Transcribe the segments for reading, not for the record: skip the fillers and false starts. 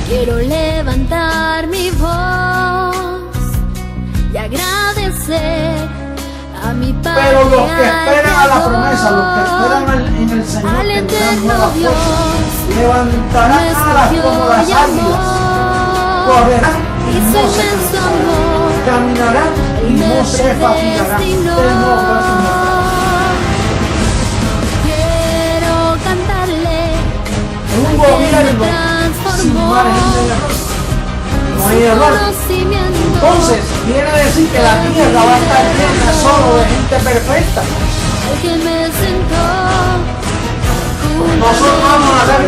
Quiero levantar mi voz y agradecer a mi Padre. Pero los que esperan a la promesa, los que esperan en el Señor, tendrán nuevas fuerzas, levantarán alas como las águilas, correrán y no se cansarán, caminarán y no se fatigarán. Quiero cantarle un gobierno sin margen de error. No hay error. Entonces, quiere decir que la tierra va a estar llena solo de gente perfecta. Nosotros vamos a ser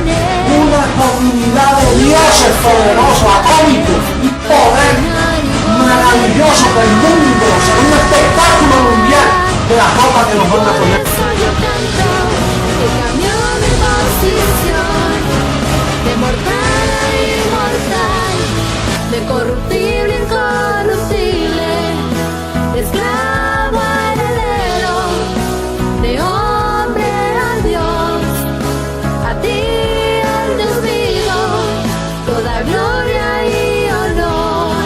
una comunidad de dioses poderosos, atómicos y poder maravilloso del mundo, será un espectáculo mundial de la ropa que nos van a poner. De mortal a inmortal, de corruptible a incorruptible, de esclavo a heredero, de hombre a Dios, a ti al Dios vivo, toda gloria y honor.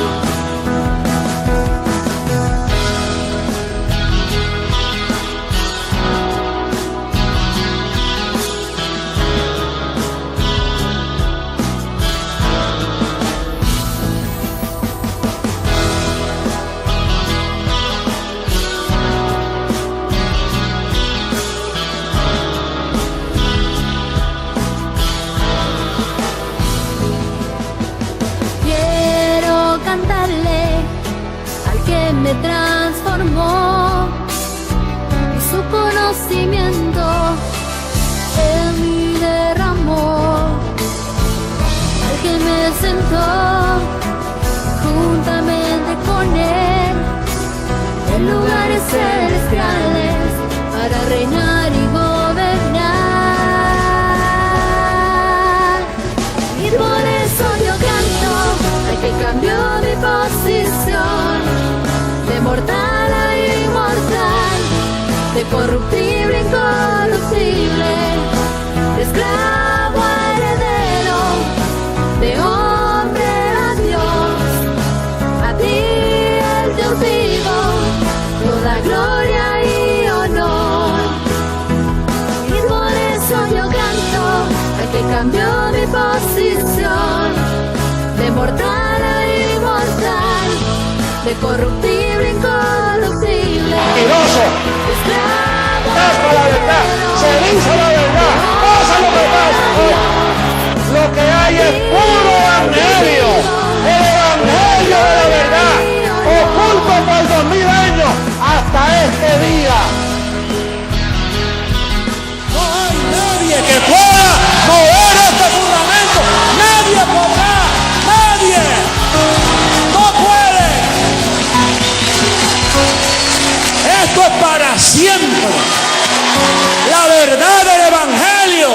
Me transformó y su conocimiento en mí derramó, al que me sentó juntamente con él en lugares celestiales para reinar y gobernar. Y por eso yo canto al que cambió mi posición, de mortal a inmortal, de corruptible a incorruptible, de esclavo a heredero, de hombre a Dios, a ti el Dios vivo, toda gloria y honor. Y por eso yo canto al que cambió mi posición, de mortal a inmortal, de corruptible, incorruptible, mentiroso, esclavo, la verdad, se dice la verdad, pasa lo que pasa. Lo que hay es puro evangelio, el evangelio de la verdad, oculto por 2000 años hasta este día. No hay nadie que pueda mover este fundamento, nadie podrá, nadie. Esto es para siempre. La verdad del evangelio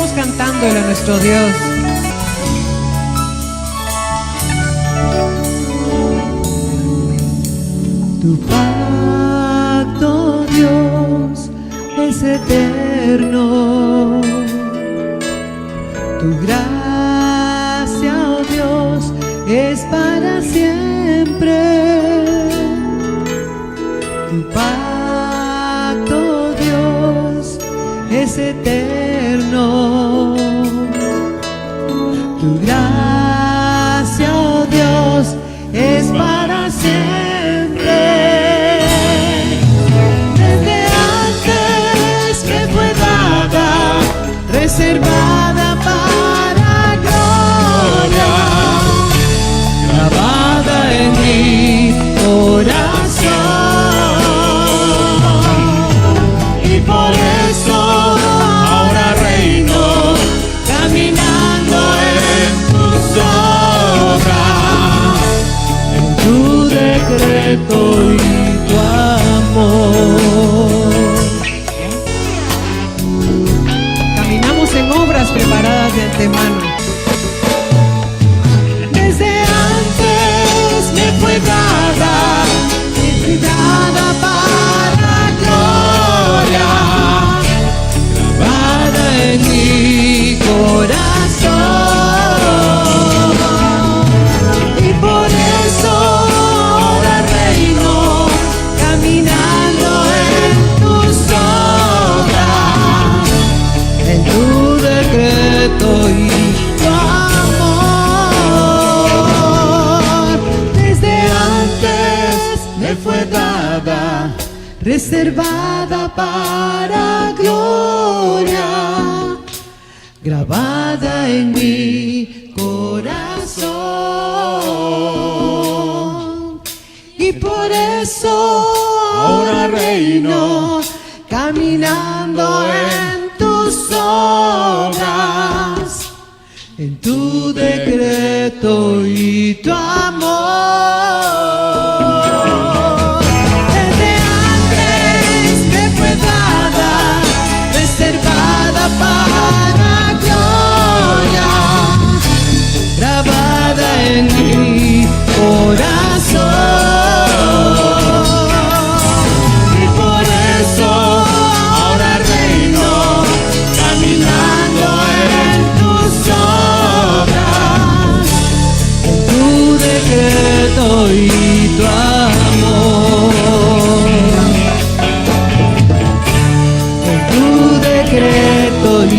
Sigamos cantándole a nuestro Dios. Tu pacto, Dios, es eterno. Tu gracia, oh Dios, es para siempre. Tu pacto, Dios, es eterno. Tu gracia, oh Dios, es para siempre. Desde antes me fue dada, reservada para gloria, grabada en mi corazón. Y por eso ahora reino, caminando en tus obras, en tu decreto y tu amor. Caminamos en obras preparadas de antemano. Desde antes me fue dada, dada para gloria, grabada en mi corazón. Y por eso ahora reino, caminando en tus obras, en tu decreto y tu amor. Desde antes me fue dada, reservada para gloria, grabada en mi corazón. Y por eso ahora reino, caminando en tus obras, en tu decreto y tu amor. Desde antes me fue dada, reservada para gloria, grabada en mi corazón. Y por eso ahora reino, caminando en tus obras, en tu decreto y tu amor. En tu decreto y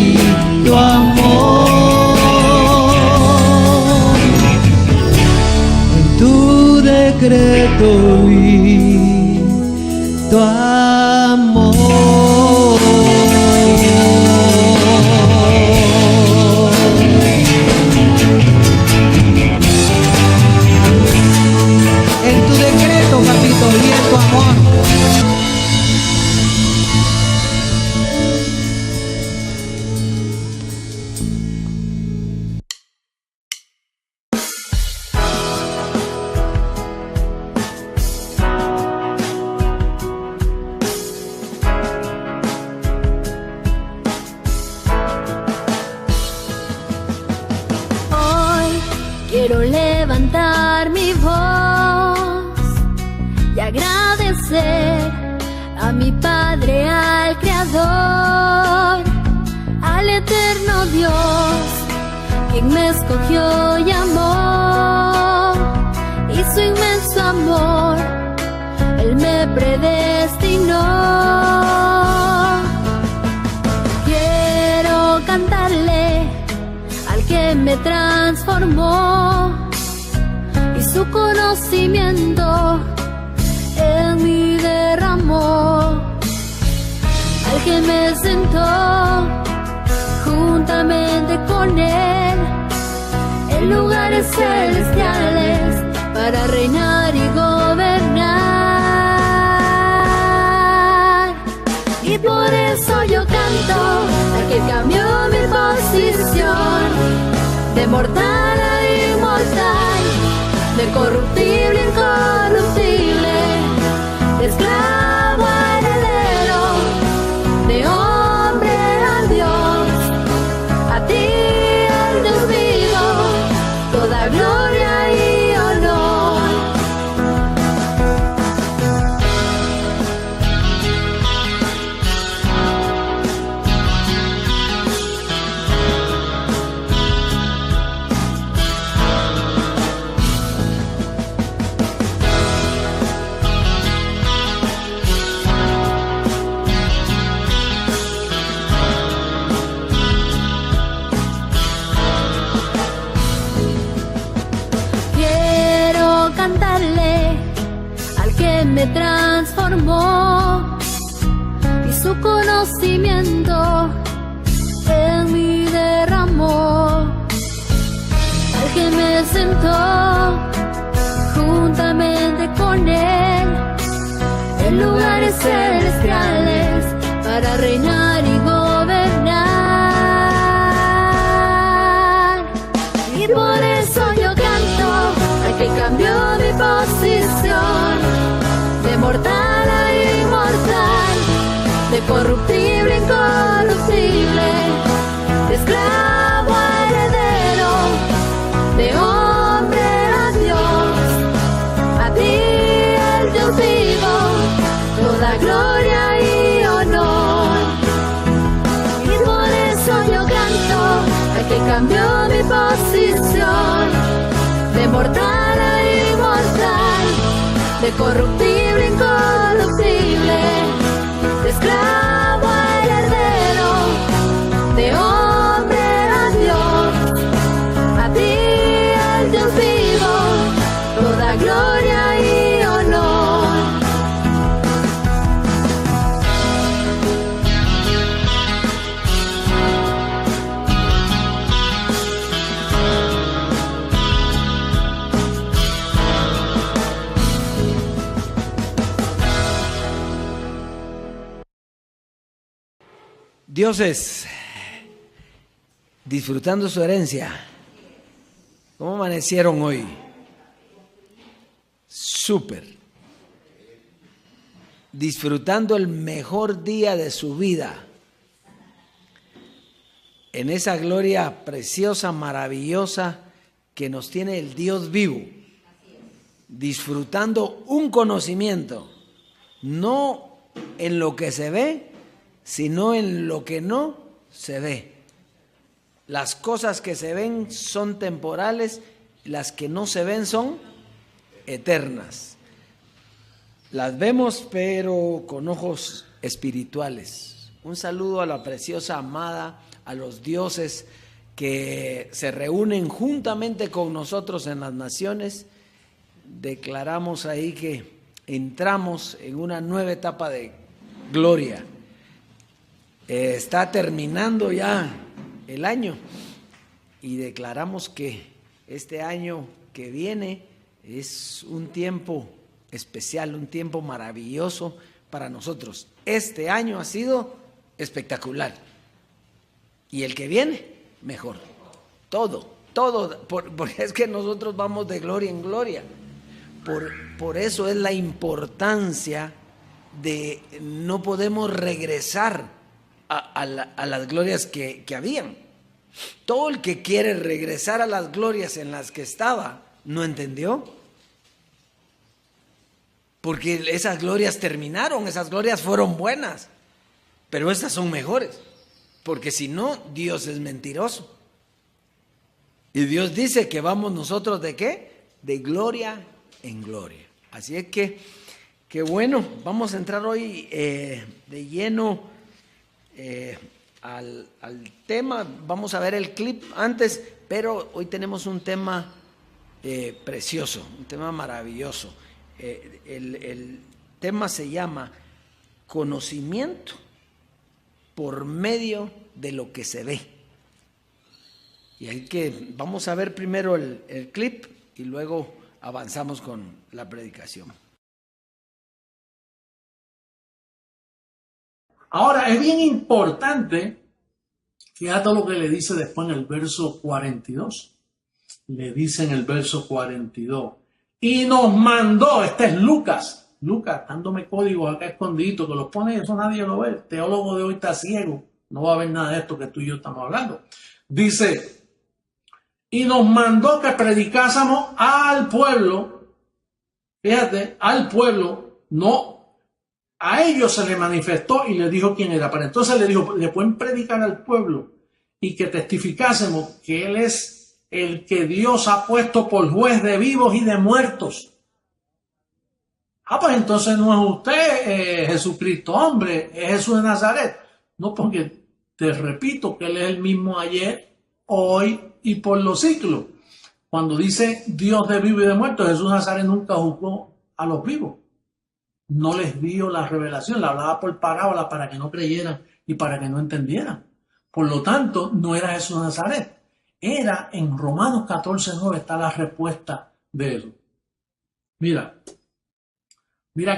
tu amor. En tu decreto y tu amor. En tu decreto, papito, y en tu amor. Hoy quiero levantar mi voz y agradecer a mi Padre, al Creador, al eterno Dios, quien me escogió y amó, y su inmenso amor, Él me predestinó. Quiero cantarle al que me transformó, y su conocimiento en mí derramó, al que me sentó juntamente con Él en lugares celestiales para reinar y gobernar. Y por eso yo canto al que cambió mi posición, de mortal a inmortal, de corruptible a incorruptible, de esclavo a heredero, de hombre a Dios, me transformó y su conocimiento en mí derramó. Al que me sentó juntamente con él en lugares celestiales para reinar y gobernar. Y por eso yo canto al que cambió mi posición de mortal a inmortal, de corruptible a incorruptible, de esclavo a heredero, de hombre a Dios. A ti el Dios vivo, toda gloria y honor. Y por eso yo canto al que cambió mi posición de mortal a inmortal, de corruptible a incorruptible, de esclavo a heredero, de hombre a Dios. A ti el Dios vivo, toda gloria y honor. Dioses, disfrutando su herencia. ¿Cómo amanecieron hoy? Súper. Disfrutando el mejor día de su vida. En esa gloria preciosa, maravillosa que nos tiene el Dios vivo. Disfrutando un conocimiento, no en lo que se ve, sino en lo que no se ve. Las cosas que se ven son temporales, las que no se ven son eternas. Las vemos pero con ojos espirituales. Un saludo a la preciosa amada, a los dioses que se reúnen juntamente con nosotros en las naciones. Declaramos ahí que entramos en una nueva etapa de gloria. Está terminando ya el año y declaramos que este año que viene es un tiempo especial, un tiempo maravilloso para nosotros. Este año ha sido espectacular y el que viene mejor. Todo, porque es que nosotros vamos de gloria en gloria. Por eso es la importancia de no podemos regresar a las glorias que habían. Todo el que quiere regresar a las glorias en las que estaba, no entendió. Porque esas glorias terminaron, esas glorias fueron buenas, pero estas son mejores. Porque si no, Dios es mentiroso. Y Dios dice que vamos nosotros ¿de qué? De gloria en gloria. Así es que bueno, vamos a entrar hoy de lleno al tema. Vamos a ver el clip antes, pero hoy tenemos un tema precioso, un tema maravilloso. El tema se llama conocimiento por medio de lo que se ve. Y hay que vamos a ver primero el clip y luego avanzamos con la predicación. Ahora, es bien importante, fíjate lo que le dice después en el verso 42. Le dice en el verso 42, y nos mandó, este es Lucas, dándome códigos acá escondiditos, que los pone, eso nadie lo ve, el teólogo de hoy está ciego, no va a ver nada de esto que tú y yo estamos hablando. Dice, y nos mandó que predicásemos al pueblo, fíjate, al pueblo, no, a ellos se le manifestó y le dijo quién era. Pero entonces le dijo, le pueden predicar al pueblo y que testificásemos que Él es el que Dios ha puesto por juez de vivos y de muertos. Pues entonces no es usted Jesucristo, hombre, es Jesús de Nazaret. No, porque te repito que Él es el mismo ayer, hoy y por los siglos. Cuando dice Dios de vivos y de muertos, Jesús de Nazaret nunca juzgó a los vivos. no les dio la revelación, la hablaba por parábola para que no creyeran y para que no entendieran. Por lo tanto, no era Jesús de Nazaret. Era en Romanos 14:9 está la respuesta de eso. Mira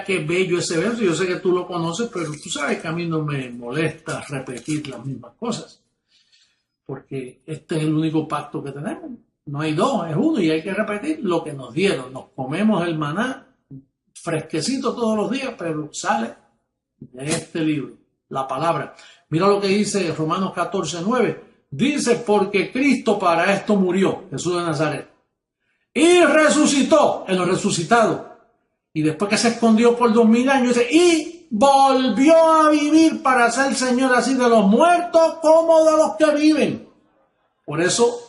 qué bello ese verso. Yo sé que tú lo conoces, pero tú sabes que a mí no me molesta repetir las mismas cosas. Porque este es el único pacto que tenemos. No hay dos, es uno y hay que repetir lo que nos dieron. Nos comemos el maná fresquecito todos los días, pero sale de este libro, la palabra. Mira lo que dice Romanos 14:9. Dice, porque Cristo para esto murió, Jesús de Nazaret, y resucitó, en lo resucitado. Y después que se escondió por 2000 años, dice, y volvió a vivir para ser Señor así de los muertos como de los que viven. Por eso,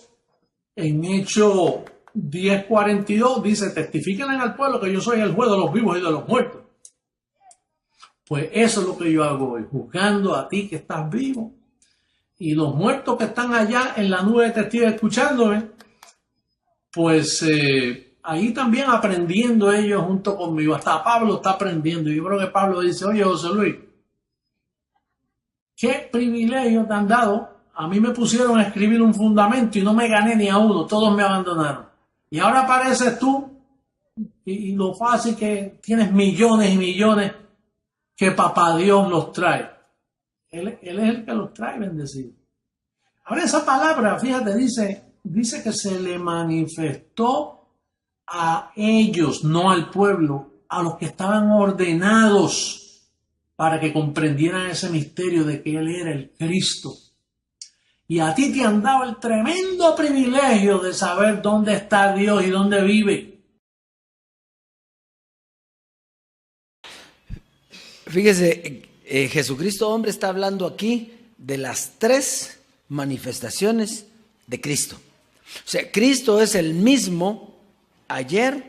en Hechos 10:42 dice, testifíquenle al pueblo que yo soy el juez de los vivos y de los muertos. Pues eso es lo que yo hago hoy, juzgando a ti que estás vivo. Y los muertos que están allá en la nube de testigos escuchándome, pues ahí también aprendiendo ellos junto conmigo. Hasta Pablo está aprendiendo. Y yo creo que Pablo dice, oye José Luis, ¿qué privilegio te han dado? A mí me pusieron a escribir un fundamento y no me gané ni a uno, todos me abandonaron. Y ahora apareces tú y lo fácil que tienes millones y millones que papá Dios los trae. Él es el que los trae bendecido. Ahora esa palabra, fíjate, dice que se le manifestó a ellos, no al pueblo, a los que estaban ordenados para que comprendieran ese misterio de que Él era el Cristo. Y a ti te han dado el tremendo privilegio de saber dónde está Dios y dónde vive. Fíjese, Jesucristo hombre está hablando aquí de las tres manifestaciones de Cristo. O sea, Cristo es el mismo ayer,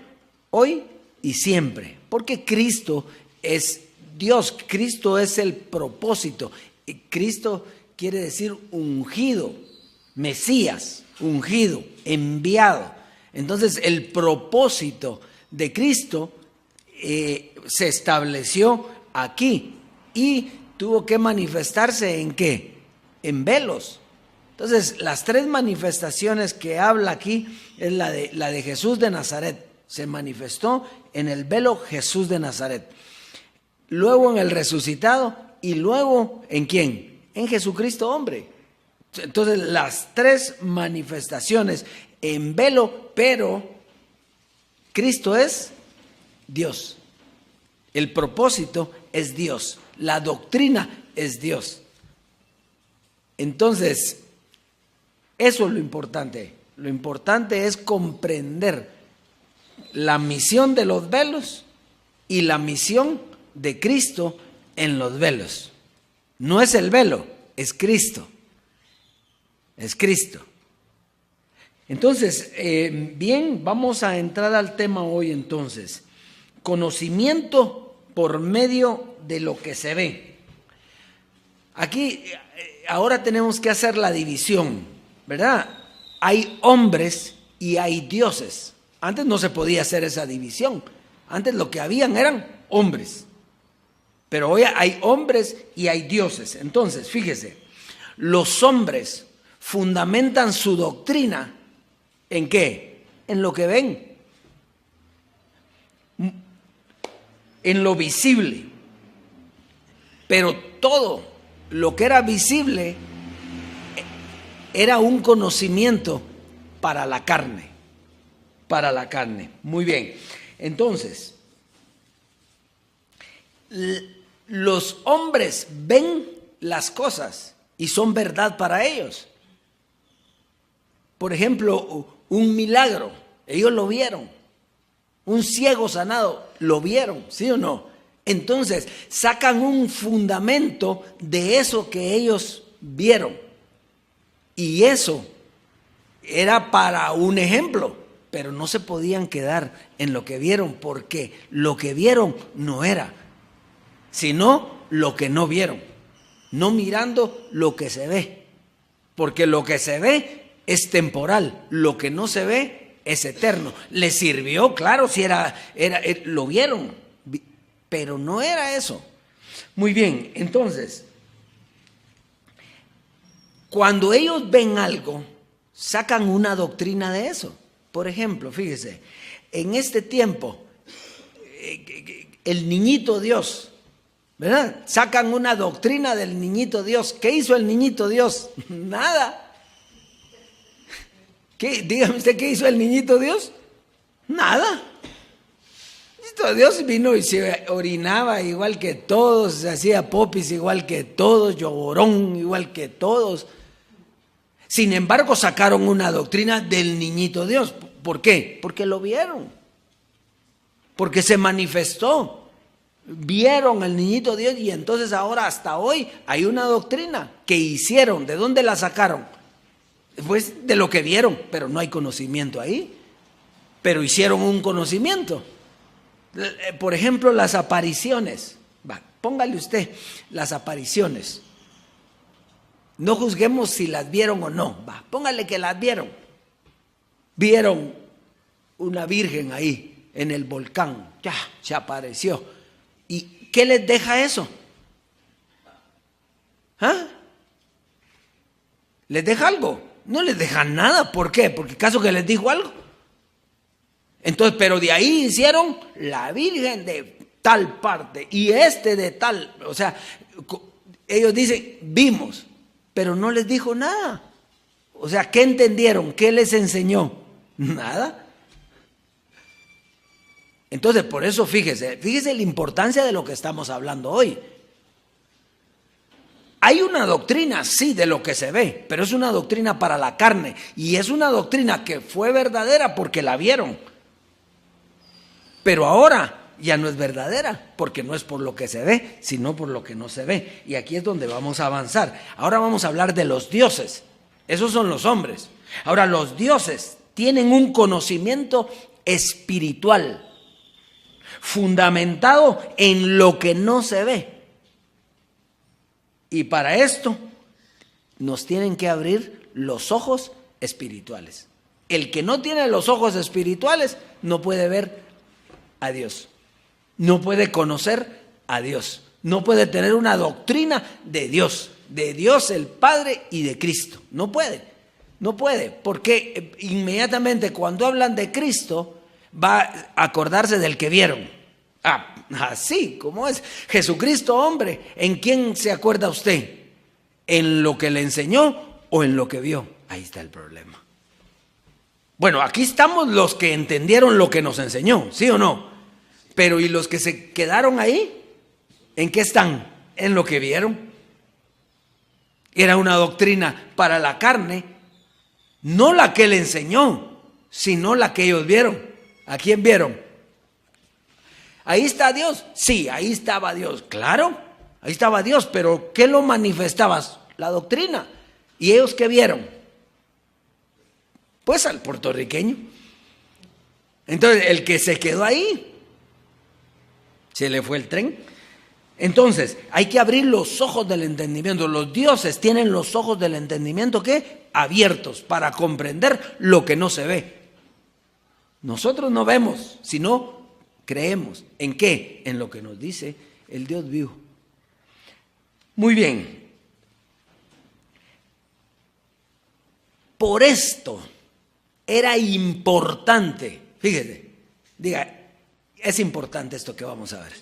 hoy y siempre, porque Cristo es Dios, Cristo es el propósito. Y Cristo quiere decir ungido, Mesías, ungido, enviado. Entonces el propósito de Cristo se estableció aquí y tuvo que manifestarse ¿en qué? En velos. Entonces las tres manifestaciones que habla aquí es la de Jesús de Nazaret. Se manifestó en el velo Jesús de Nazaret. Luego en el resucitado y luego ¿en quién? En Jesucristo hombre. Entonces las tres manifestaciones en velo, pero Cristo es Dios. El propósito es Dios. La doctrina es Dios. Entonces, eso es lo importante. Lo importante es comprender la misión de los velos y la misión de Cristo en los velos. No es el velo, es Cristo. Es Cristo. Entonces, bien, vamos a entrar al tema hoy entonces. Conocimiento por medio de lo que se ve. Aquí, ahora tenemos que hacer la división, ¿verdad? Hay hombres y hay dioses. Antes no se podía hacer esa división. Antes lo que habían eran hombres. Pero hoy hay hombres y hay dioses. Entonces, fíjese, los hombres fundamentan su doctrina ¿en qué? En lo que ven, en lo visible. Pero todo lo que era visible era un conocimiento para la carne. Para la carne. Muy bien. Entonces, los hombres ven las cosas y son verdad para ellos. Por ejemplo, un milagro, ellos lo vieron. Un ciego sanado, lo vieron, ¿sí o no? Entonces, sacan un fundamento de eso que ellos vieron. Y eso era para un ejemplo, pero no se podían quedar en lo que vieron, porque lo que vieron no era, sino lo que no vieron. No mirando lo que se ve, porque lo que se ve es temporal, lo que no se ve es eterno. Les sirvió, claro, si lo vieron, pero no era eso. Muy bien, entonces, cuando ellos ven algo, sacan una doctrina de eso. Por ejemplo, fíjese, en este tiempo, el niñito Dios, ¿verdad? Sacan una doctrina del niñito Dios. ¿Qué hizo el niñito Dios? Nada. Dígame usted, ¿qué hizo el niñito Dios? Nada. Dios vino y se orinaba igual que todos, se hacía popis igual que todos, llorón igual que todos. Sin embargo, sacaron una doctrina del niñito Dios. ¿Por qué? Porque lo vieron. Porque se manifestó. Vieron al niñito Dios y entonces ahora hasta hoy hay una doctrina que hicieron. ¿De dónde la sacaron? Pues de lo que vieron, pero no hay conocimiento ahí. Pero hicieron un conocimiento. Por ejemplo, las apariciones. Póngale usted las apariciones. No juzguemos si las vieron o no. Póngale que las vieron. Vieron una virgen ahí en el volcán. Ya, se apareció. ¿Y qué les deja eso? ¿Ah? ¿Les deja algo? No les deja nada. ¿Por qué? Porque acaso que les dijo algo. Entonces, pero de ahí hicieron la virgen de tal parte y de tal. O sea, ellos dicen, vimos, pero no les dijo nada. O sea, ¿qué entendieron? ¿Qué les enseñó? Nada. Entonces, por eso fíjese la importancia de lo que estamos hablando hoy. Hay una doctrina, sí, de lo que se ve, pero es una doctrina para la carne. Y es una doctrina que fue verdadera porque la vieron. Pero ahora ya no es verdadera, porque no es por lo que se ve, sino por lo que no se ve. Y aquí es donde vamos a avanzar. Ahora vamos a hablar de los dioses. Esos son los hombres. Ahora, los dioses tienen un conocimiento espiritual, fundamentado en lo que no se ve. Y para esto nos tienen que abrir los ojos espirituales. El que no tiene los ojos espirituales no puede ver a Dios, no puede conocer a Dios, no puede tener una doctrina de Dios el Padre y de Cristo. No puede, porque inmediatamente cuando hablan de Cristo va a acordarse del que vieron. Así como es Jesucristo, hombre, ¿en quién se acuerda usted? ¿En lo que le enseñó o en lo que vio? Ahí está el problema. Bueno, aquí estamos los que entendieron lo que nos enseñó, ¿sí o no? Pero ¿y los que se quedaron ahí? ¿En qué están? En lo que vieron. Era una doctrina para la carne, no la que él enseñó, sino la que ellos vieron. ¿A quién vieron? ¿Ahí está Dios? Sí, ahí estaba Dios. Claro, ahí estaba Dios, pero ¿qué lo manifestabas? La doctrina. ¿Y ellos qué vieron? Pues al puertorriqueño. Entonces, el que se quedó ahí, se le fue el tren. Entonces, hay que abrir los ojos del entendimiento. Los dioses tienen los ojos del entendimiento, ¿qué? Abiertos para comprender lo que no se ve. Nosotros no vemos, sino creemos. ¿En qué? En lo que nos dice el Dios vivo. Muy bien. Por esto era importante, fíjese, diga, es importante esto que vamos a ver.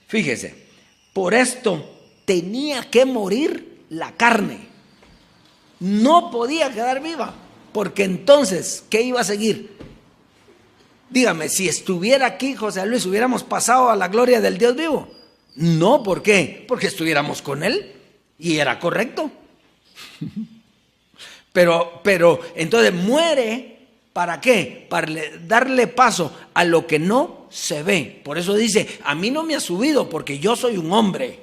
Fíjese, por esto tenía que morir la carne. No podía quedar viva, porque entonces, ¿qué iba a seguir? Dígame, si estuviera aquí José Luis, ¿hubiéramos pasado a la gloria del Dios vivo? No, ¿por qué? Porque estuviéramos con él y era correcto. Pero entonces muere, ¿para qué? Para darle paso a lo que no se ve. Por eso dice, a mí no me ha subido porque yo soy un hombre.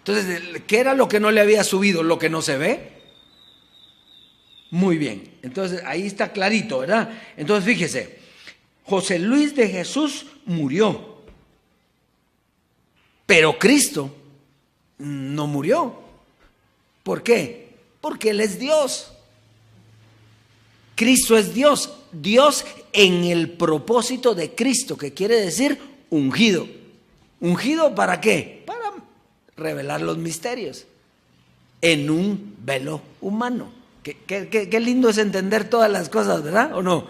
Entonces, ¿qué era lo que no le había subido? ¿Lo que no se ve? Muy bien, entonces ahí está clarito, ¿verdad? Entonces fíjese, José Luis de Jesús murió, pero Cristo no murió. ¿Por qué? Porque Él es Dios. Cristo es Dios. Dios en el propósito de Cristo, que quiere decir ungido. ¿Ungido para qué? Para revelar los misterios en un velo humano. Qué lindo es entender todas las cosas, ¿verdad? ¿O no?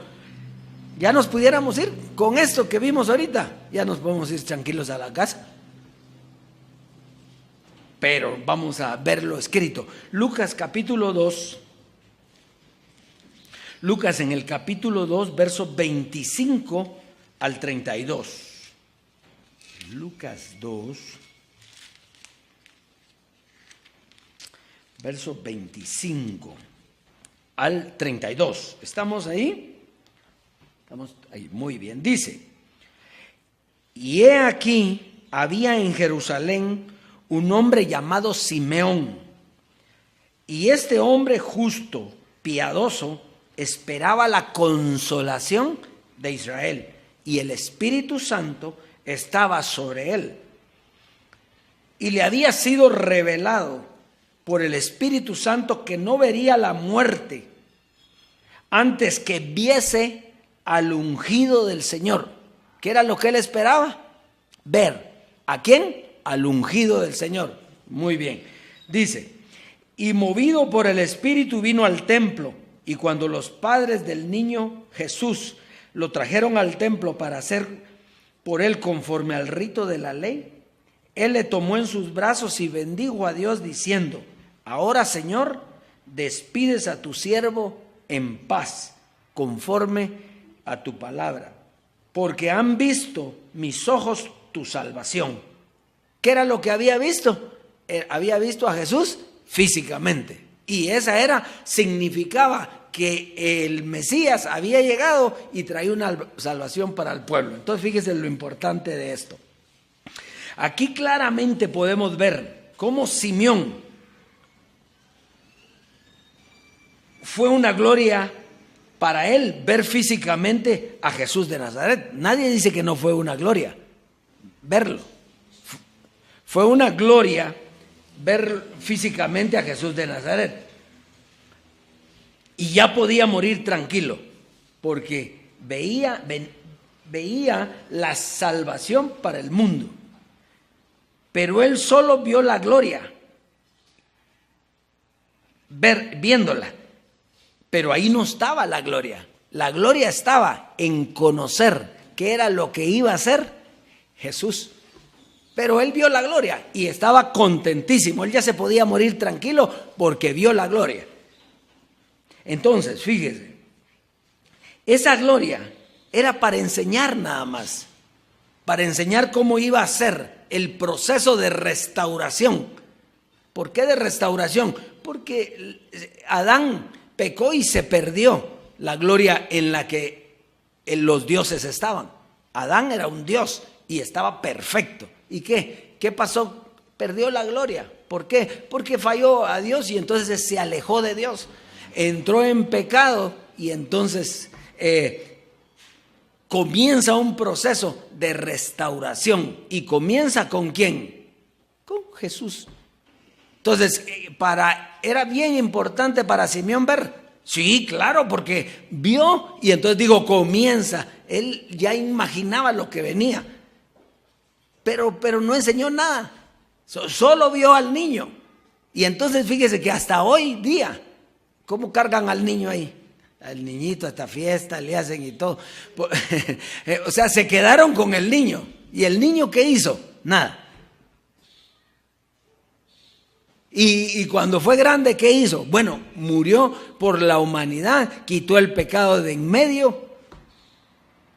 Ya nos pudiéramos ir con esto que vimos ahorita, ya nos podemos ir tranquilos a la casa. Pero vamos a verlo escrito. Lucas capítulo 2. Lucas en el capítulo 2, versos 25 al 32. Lucas 2, verso 25 al 32. ¿Estamos ahí? Estamos ahí, muy bien. Dice: y he aquí, había en Jerusalén un hombre llamado Simeón, y este hombre justo, piadoso, esperaba la consolación de Israel, y el Espíritu Santo estaba sobre él. Y le había sido revelado por el Espíritu Santo que no vería la muerte antes que viese al ungido del Señor. ¿Qué era lo que él esperaba? Ver. ¿A quién? Al ungido del Señor. Muy bien. Dice: y movido por el Espíritu vino al templo, y cuando los padres del niño Jesús lo trajeron al templo para hacer por él conforme al rito de la ley, él le tomó en sus brazos y bendijo a Dios diciendo: ahora, Señor, despides a tu siervo en paz, conforme a tu palabra, porque han visto mis ojos tu salvación. ¿Qué era lo que había visto? Había visto a Jesús físicamente, y esa significaba que el Mesías había llegado y traía una salvación para el pueblo. Entonces fíjese lo importante de esto. Aquí claramente podemos ver cómo Simeón fue una gloria para él ver físicamente a Jesús de Nazaret. Nadie dice que no fue una gloria verlo. Fue una gloria ver físicamente a Jesús de Nazaret. Y ya podía morir tranquilo, porque veía la salvación para el mundo. Pero él solo vio la gloria, viéndola. Pero ahí no estaba la gloria. La gloria estaba en conocer qué era lo que iba a hacer Jesús. Pero él vio la gloria y estaba contentísimo. Él ya se podía morir tranquilo porque vio la gloria. Entonces, fíjese, esa gloria era para enseñar nada más, para enseñar cómo iba a ser el proceso de restauración. ¿Por qué de restauración? Porque Adán pecó y se perdió la gloria en la que los dioses estaban. Adán era un dios y estaba perfecto. ¿Y qué? ¿Qué pasó? Perdió la gloria. ¿Por qué? Porque falló a Dios y entonces se alejó de Dios. Entró en pecado y entonces comienza un proceso de restauración. ¿Y comienza con quién? Con Jesús. Entonces, era bien importante para Simeón ver. Sí, claro, porque vio y entonces digo, comienza. Él ya imaginaba lo que venía. Pero no enseñó nada. Solo vio al niño. Y entonces fíjese que hasta hoy día, ¿cómo cargan al niño ahí? Al niñito a esta fiesta, le hacen y todo. O sea, se quedaron con el niño. ¿Y el niño qué hizo? Nada. Y cuando fue grande, ¿qué hizo? Bueno, murió por la humanidad, quitó el pecado de en medio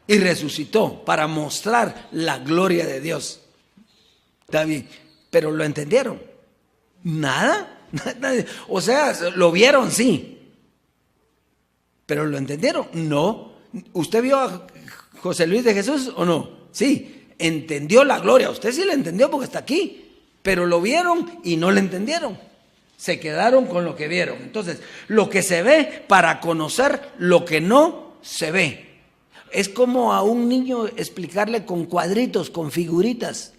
y resucitó para mostrar la gloria de Dios. Está bien, pero ¿lo entendieron? Nada. O sea, lo vieron, sí. ¿Pero lo entendieron? No. ¿Usted vio a José Luis de Jesús o no? Sí, entendió la gloria. Usted sí la entendió porque está aquí. Pero lo vieron y no lo entendieron. Se quedaron con lo que vieron. Entonces, lo que se ve para conocer lo que no se ve. Es como a un niño explicarle con cuadritos, con figuritas,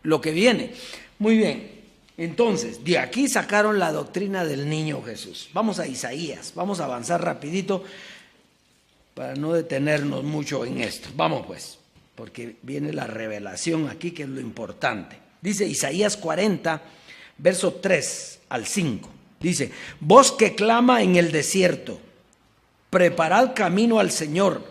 lo que viene. Muy bien. Entonces, de aquí sacaron la doctrina del niño Jesús. Vamos a Isaías. Vamos a avanzar rapidito. para no detenernos mucho en esto. Vamos pues, porque viene la revelación aquí, que es lo importante. Dice Isaías 40, verso 3 al 5. Dice: voz que clama en el desierto, preparad camino al Señor,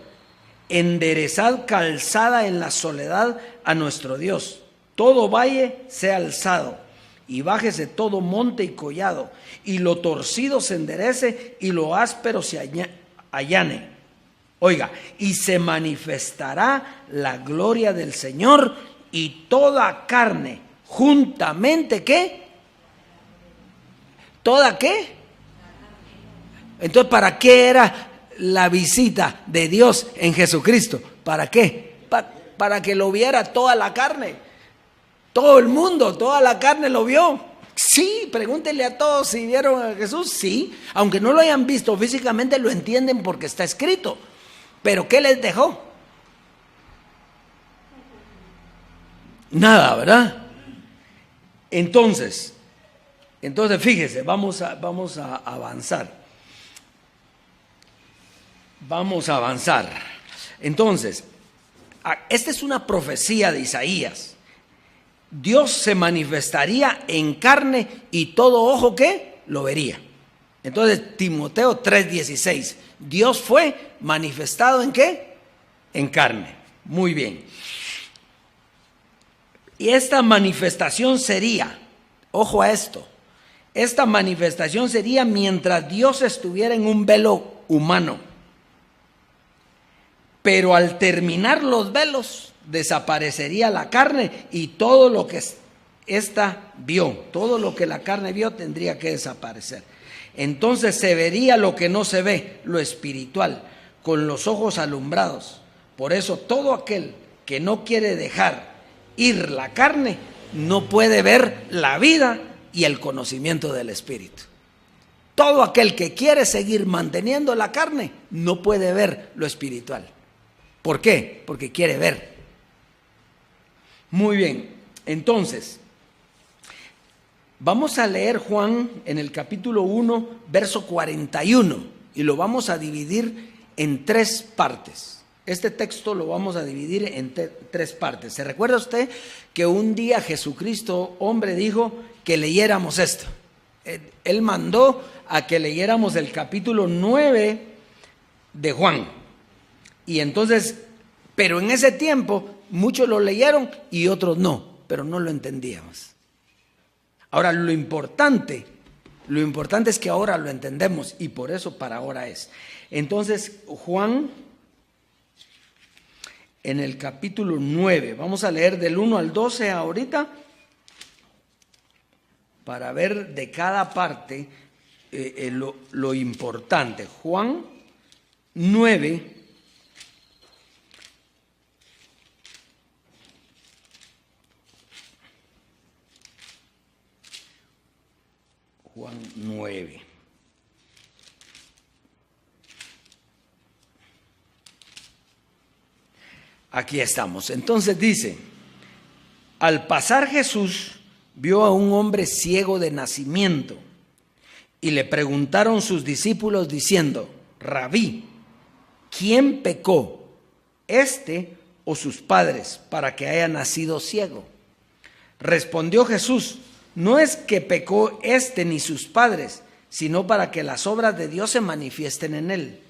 enderezad calzada en la soledad a nuestro Dios. Todo valle sea alzado, y bájese todo monte y collado, y lo torcido se enderece, y lo áspero se allane. Oiga, y se manifestará la gloria del Señor, y toda carne juntamente, ¿qué? ¿Toda qué? Entonces, ¿para qué era la visita de Dios en Jesucristo? ¿Para qué? Para que lo viera toda la carne. Todo el mundo, toda la carne lo vio. Sí, pregúntenle a todos si vieron a Jesús. Sí, aunque no lo hayan visto físicamente, lo entienden porque está escrito. ¿Pero qué les dejó? Nada, ¿verdad? Entonces fíjese, vamos a avanzar. Vamos a avanzar. Entonces, esta es una profecía de Isaías. Dios se manifestaría en carne y todo ojo que lo vería. Entonces, Timoteo 3:16, Dios fue manifestado ¿en qué? En carne. Muy bien. Y esta manifestación sería, ojo a esto, esta manifestación sería mientras Dios estuviera en un velo humano. Pero al terminar los velos, desaparecería la carne y todo lo que ésta vio, todo lo que la carne vio tendría que desaparecer. Entonces se vería lo que no se ve, lo espiritual, con los ojos alumbrados. Por eso todo aquel que no quiere dejar ir la carne, no puede ver la vida y el conocimiento del Espíritu. Todo aquel que quiere seguir manteniendo la carne, no puede ver lo espiritual. ¿Por qué? Porque quiere ver. Muy bien, entonces, vamos a leer Juan en el capítulo 1, verso 41, y lo vamos a dividir en 3 partes. Este texto lo vamos a dividir en 3 partes. ¿Se recuerda usted que un día Jesucristo, hombre, dijo que leyéramos esto? Él mandó a que leyéramos el capítulo 9 de Juan. Y entonces, pero en ese tiempo, muchos lo leyeron y otros no, pero no lo entendíamos. Ahora, lo importante es que ahora lo entendemos y por eso para ahora es. Entonces, Juan, en el capítulo 9, vamos a leer del 1 al 12 ahorita, para ver de cada parte lo importante. Juan 9, Juan 9. Aquí estamos. Entonces dice: al pasar Jesús vio a un hombre ciego de nacimiento y le preguntaron sus discípulos diciendo: Rabí, ¿quién pecó, este o sus padres, para que haya nacido ciego? Respondió Jesús: no es que pecó este ni sus padres, sino para que las obras de Dios se manifiesten en él.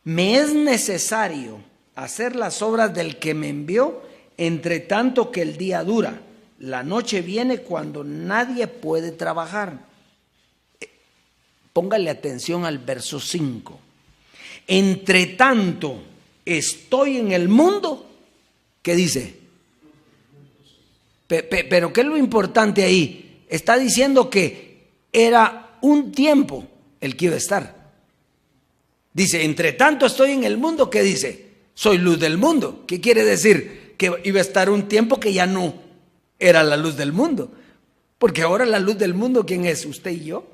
Me es necesario hacer las obras del que me envió, entre tanto que el día dura. La noche viene cuando nadie puede trabajar. Póngale atención al verso 5. Entre tanto estoy en el mundo, ¿qué dice? Pero ¿qué es lo importante ahí? Está diciendo que era un tiempo el que iba a estar. Dice, entre tanto estoy en el mundo, ¿qué dice? Soy luz del mundo. ¿Qué quiere decir? Que iba a estar un tiempo que ya no era la luz del mundo. Porque ahora la luz del mundo, ¿quién es? ¿Usted y yo?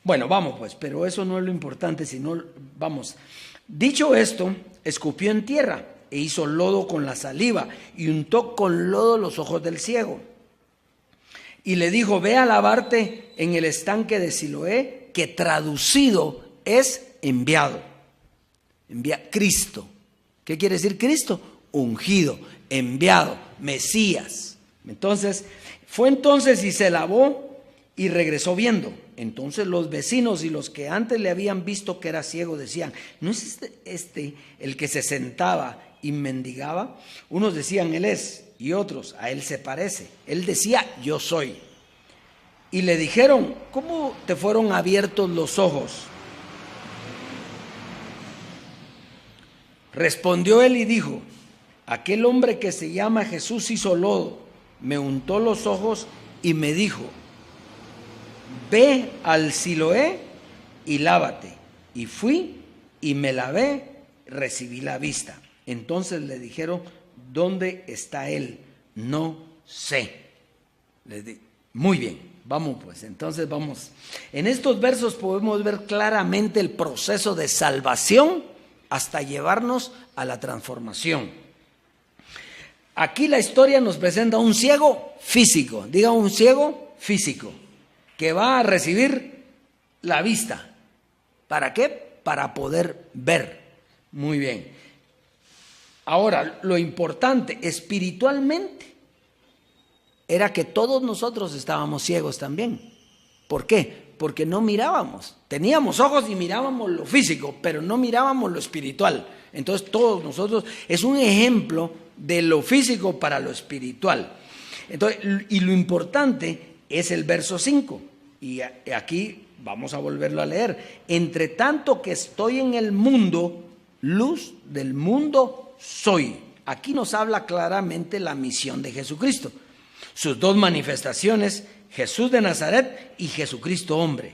Bueno, vamos pues, pero eso no es lo importante, sino, vamos. Dicho esto, escupió en tierra e hizo lodo con la saliva y untó con lodo los ojos del ciego. Y le dijo, ve a lavarte en el estanque de Siloé, que traducido es enviado. Cristo. ¿Qué quiere decir Cristo? Ungido, enviado, Mesías. Entonces, fue entonces y se lavó y regresó viendo. Entonces los vecinos y los que antes le habían visto que era ciego decían, ¿no es este el que se sentaba y mendigaba? Unos decían, él es, y otros, a él se parece. Él decía, yo soy. Y le dijeron, ¿cómo te fueron abiertos los ojos? Respondió él y dijo, aquel hombre que se llama Jesús hizo lodo, me untó los ojos y me dijo, ve al Siloé y lávate. Y fui y me lavé, recibí la vista. Entonces le dijeron, ¿dónde está él? No sé. Les di, muy bien, vamos pues, entonces vamos. En estos versos podemos ver claramente el proceso de salvación hasta llevarnos a la transformación. Aquí la historia nos presenta un ciego físico, diga un ciego físico, que va a recibir la vista. ¿Para qué? Para poder ver. Muy bien. Ahora, lo importante espiritualmente era que todos nosotros estábamos ciegos también. ¿Por qué? Porque no mirábamos. Teníamos ojos y mirábamos lo físico, pero no mirábamos lo espiritual. Entonces todos nosotros, es un ejemplo de lo físico para lo espiritual. Entonces, y lo importante es el verso 5. Y aquí vamos a volverlo a leer. Entre tanto que estoy en el mundo, luz del mundo soy. Aquí nos habla claramente la misión de Jesucristo. Sus dos manifestaciones, Jesús de Nazaret y Jesucristo hombre.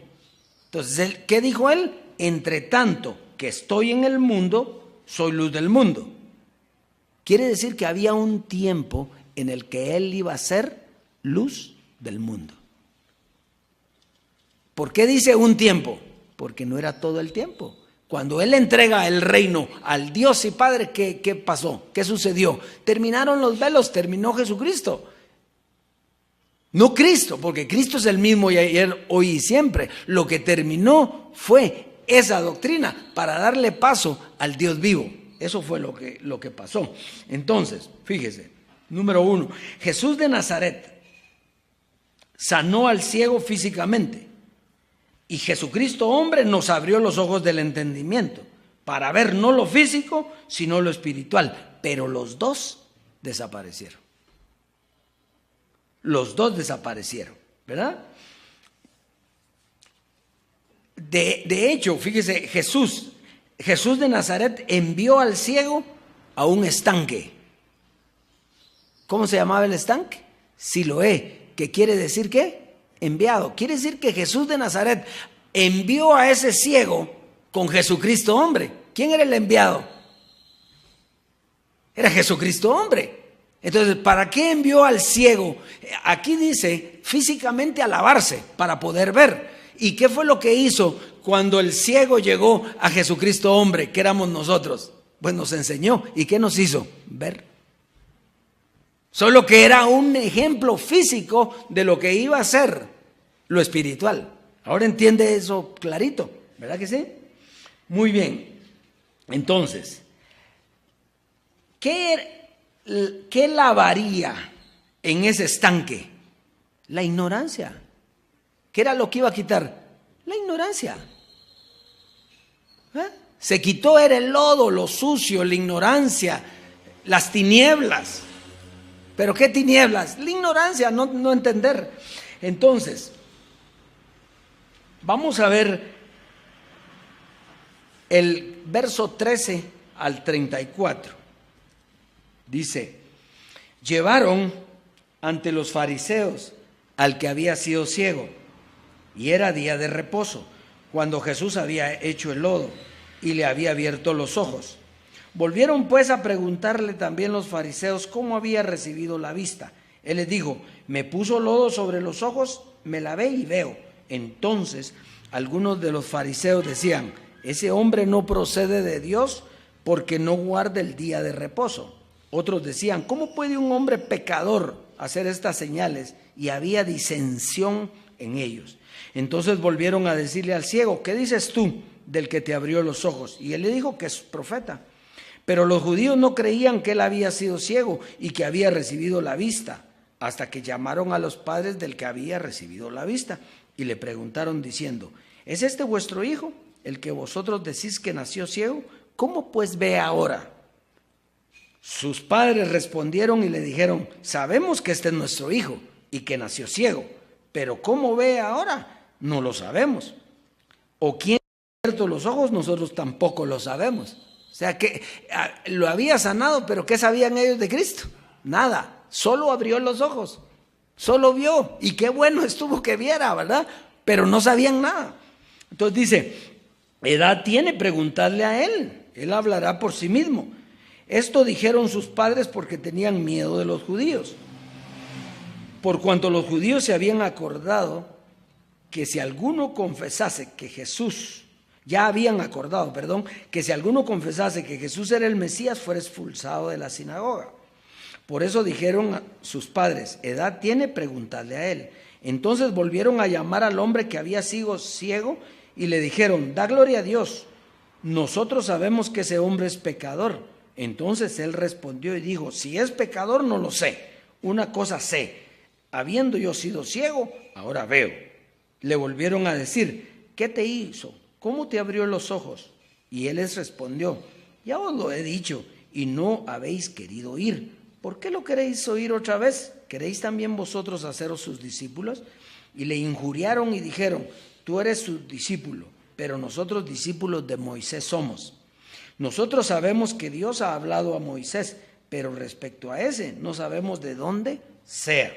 Entonces, ¿qué dijo él? Entre tanto que estoy en el mundo, soy luz del mundo. Quiere decir que había un tiempo en el que él iba a ser luz del mundo. ¿Por qué dice un tiempo? Porque no era todo el tiempo. Cuando él entrega el reino al Dios y Padre, ¿qué pasó? ¿Qué sucedió? Terminaron los velos, terminó Jesucristo. No Cristo, porque Cristo es el mismo y ayer, hoy y siempre. Lo que terminó fue esa doctrina para darle paso al Dios vivo. Eso fue lo que pasó. Entonces, fíjese, número 1, Jesús de Nazaret sanó al ciego físicamente y Jesucristo hombre nos abrió los ojos del entendimiento para ver no lo físico, sino lo espiritual. Pero los dos desaparecieron. Los dos desaparecieron, ¿verdad? De hecho, fíjese, Jesús de Nazaret envió al ciego a un estanque. ¿Cómo se llamaba el estanque? Siloé, que quiere decir ¿qué? Enviado. Quiere decir que Jesús de Nazaret envió a ese ciego con Jesucristo hombre. ¿Quién era el enviado? Era Jesucristo hombre. Entonces, ¿para qué envió al ciego? Aquí dice físicamente a lavarse para poder ver. ¿Y qué fue lo que hizo cuando el ciego llegó a Jesucristo hombre, que éramos nosotros? Pues nos enseñó. ¿Y qué nos hizo? Ver. Solo que era un ejemplo físico de lo que iba a ser lo espiritual. Ahora entiende eso clarito, ¿verdad que sí? Muy bien. Entonces, ¿qué lavaría en ese estanque? La ignorancia. ¿Qué era lo que iba a quitar? La ignorancia. Se quitó, era el lodo, lo sucio, la ignorancia, las tinieblas. ¿Pero qué tinieblas? La ignorancia, no entender. Entonces, vamos a ver el verso 13 al 34. Dice, llevaron ante los fariseos al que había sido ciego, y era día de reposo, cuando Jesús había hecho el lodo y le había abierto los ojos. Volvieron pues a preguntarle también los fariseos cómo había recibido la vista. Él les dijo, me puso lodo sobre los ojos, me lavé y veo. Entonces algunos de los fariseos decían, ese hombre no procede de Dios porque no guarda el día de reposo. Otros decían, ¿cómo puede un hombre pecador hacer estas señales? Y había disensión en ellos. Entonces volvieron a decirle al ciego, ¿qué dices tú? del que te abrió los ojos. Y él le dijo que es profeta. Pero los judíos no creían que él había sido ciego y que había recibido la vista, hasta que llamaron a los padres del que había recibido la vista y le preguntaron diciendo: ¿es este vuestro hijo, el que vosotros decís que nació ciego? ¿Cómo pues ve ahora? Sus padres respondieron y le dijeron: sabemos que este es nuestro hijo y que nació ciego, pero ¿cómo ve ahora? No lo sabemos. ¿O quién ha abierto los ojos? Nosotros tampoco lo sabemos. O sea que lo había sanado, pero ¿qué sabían ellos de Cristo? Nada, solo abrió los ojos, solo vio, y qué bueno estuvo que viera, ¿verdad? Pero no sabían nada. Entonces dice: edad tiene, preguntadle a él hablará por sí mismo. Esto dijeron sus padres porque tenían miedo de los judíos, por cuanto los judíos se habían acordado que si alguno confesase que Jesús, que si alguno confesase que Jesús era el Mesías, fuera expulsado de la sinagoga. Por eso dijeron a sus padres: edad tiene, preguntadle a él. Entonces volvieron a llamar al hombre que había sido ciego y le dijeron: da gloria a Dios, nosotros sabemos que ese hombre es pecador. Entonces él respondió y dijo: si es pecador no lo sé, una cosa sé, habiendo yo sido ciego, ahora veo. Le volvieron a decir: ¿qué te hizo? ¿Cómo te abrió los ojos? Y él les respondió: ya os lo he dicho y no habéis querido oír. ¿Por qué lo queréis oír otra vez? ¿Queréis también vosotros haceros sus discípulos? Y le injuriaron y dijeron: tú eres su discípulo, pero nosotros discípulos de Moisés somos. Nosotros sabemos que Dios ha hablado a Moisés, pero respecto a ese no sabemos de dónde sea.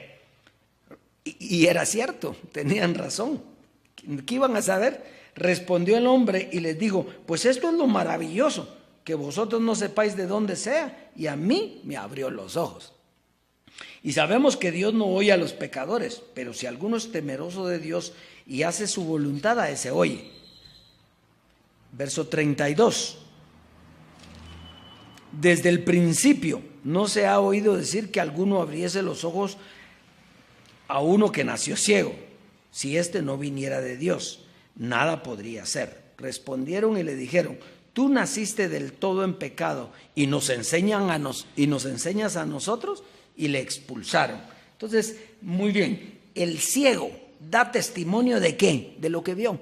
Y era cierto, tenían razón. ¿Qué iban a saber? Respondió el hombre y les dijo: pues esto es lo maravilloso, que vosotros no sepáis de dónde sea, y a mí me abrió los ojos. Y sabemos que Dios no oye a los pecadores, pero si alguno es temeroso de Dios y hace su voluntad, a ese oye. Verso 32. Desde el principio no se ha oído decir que alguno abriese los ojos a uno que nació ciego. Si éste no viniera de Dios, nada podría ser. Respondieron y le dijeron: tú naciste del todo en pecado y nos enseñas a nosotros. Y le expulsaron. Entonces, muy bien, el ciego da testimonio ¿de qué? De lo que vio.